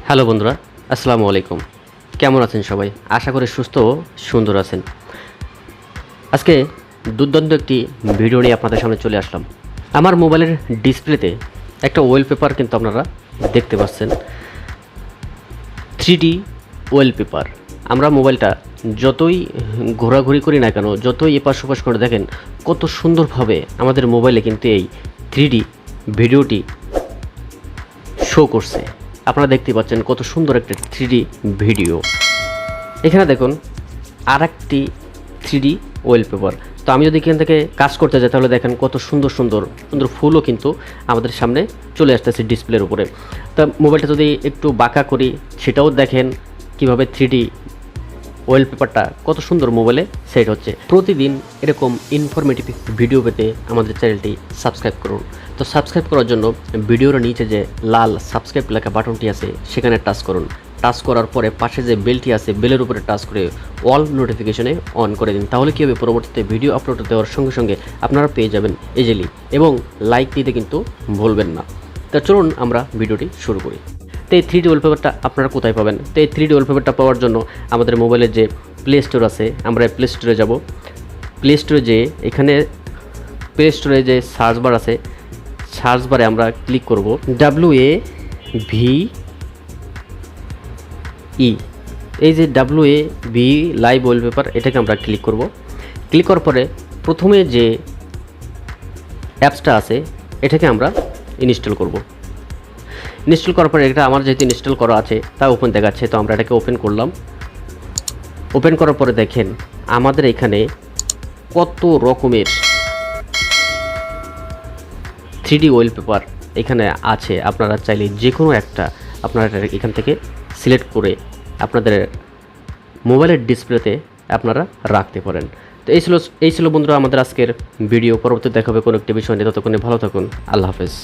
Hello বন্ধুরা, আসসালামু আলাইকুম। কেমন আছেন সবাই? আশা করি সুস্থ ও সুন্দর আছেন। আজকে দুর্দান্ত একটি ভিডিও নিয়ে আপনাদের সামনে চলে আসলাম। আমার মোবাইলের ডিসপ্লেতে একটা ওয়ালপেপার কিন্তু আপনারা দেখতে পাচ্ছেন, 3D ওয়ালপেপার। আমরা মোবাইলটা যতই ঘোরাঘুরি করি না কেন, যতই এপাশ ওপাশ করে দেখেন, কত সুন্দরভাবে আমাদের মোবাইলে কিন্তু এই 3D ভিডিওটি শো করছে। আপনারা দেখতে পাচ্ছেন কত সুন্দর একটা 3D ভিডিও। এখানে দেখুন আর একটি 3D ওয়ালপেপার। তো আমি যদি এখান থেকে কাজ করতে যাই তাহলে দেখেন কত সুন্দর সুন্দর সুন্দর ফুলও কিন্তু আমাদের সামনে চলে আসতেছে ডিসপ্লের উপরে। তা মোবাইলটা যদি একটু বাঁকা করি সেটাও দেখেন কিভাবে 3D ওয়ালপেপারটা কত সুন্দর মোবাইলে সেট হচ্ছে। প্রতিদিন এরকম ইনফরমেটিভ ভিডিও পেতে আমাদের চ্যানেলটি সাবস্ক্রাইব করুন। তো সাবস্ক্রাইব করার জন্য ভিডিওর নিচে যে লাল সাবস্ক্রাইব লেখা বাটনটি আছে সেখানে টাচ করুন। টাচ করার পরে পাশে যে বেলটি আছে বেলের উপরে টাচ করে অল নোটিফিকেশনে অন করে দিন। তাহলে কী হবে, পরবর্তীতে ভিডিও আপলোড দেওয়ার সঙ্গে সঙ্গে আপনারা পেয়ে যাবেন ইজিলি। এবং লাইক দিতে কিন্তু ভুলবেন না। তা চলুন আমরা ভিডিওটি শুরু করি। তো এই 3D ওয়ালপেপারটা আপনারা কোথায় পাবেন? তো এই 3D ওয়ালপেপারটা পাওয়ার জন্য আমাদের মোবাইলের যে প্লে স্টোর আছে, আমরা প্লে স্টোরে যাব। প্লে স্টোরে যেয়ে এখানে প্লে স্টোরে যে সার্চ বার আছে, সার্চ বারে আমরা ক্লিক করব WAVE। এই যে WAVE লাইভ ওয়ালপেপার, এটাকে আমরা ক্লিক করব। ক্লিক করার পরে প্রথমে যে অ্যাপসটা আছে এটাকে আমরা ইনস্টল করব। ইনস্টল করার পরে এটা আমার যেহেতু ইনস্টল করা আছে তা ওপেন দেখাচ্ছে, তো আমরা এটাকে ওপেন করলাম। ওপেন করার পরে দেখেন আমাদের এখানে কত রকমের 3D ওয়ালপেপার এখানে আছে। আপনারা চাইলে যে কোনো একটা আপনারা এখান থেকে সিলেক্ট করে আপনাদের মোবাইলের ডিসপ্লেতে আপনারা রাখতে পারেন। তো এই ছিল বন্ধুরা আমাদের আজকের ভিডিও। পরবর্তী দেখা হবে কোনো একটি বিষয় নিয়ে। ততক্ষণে ভালো থাকুন। আল্লাহ হাফেজ।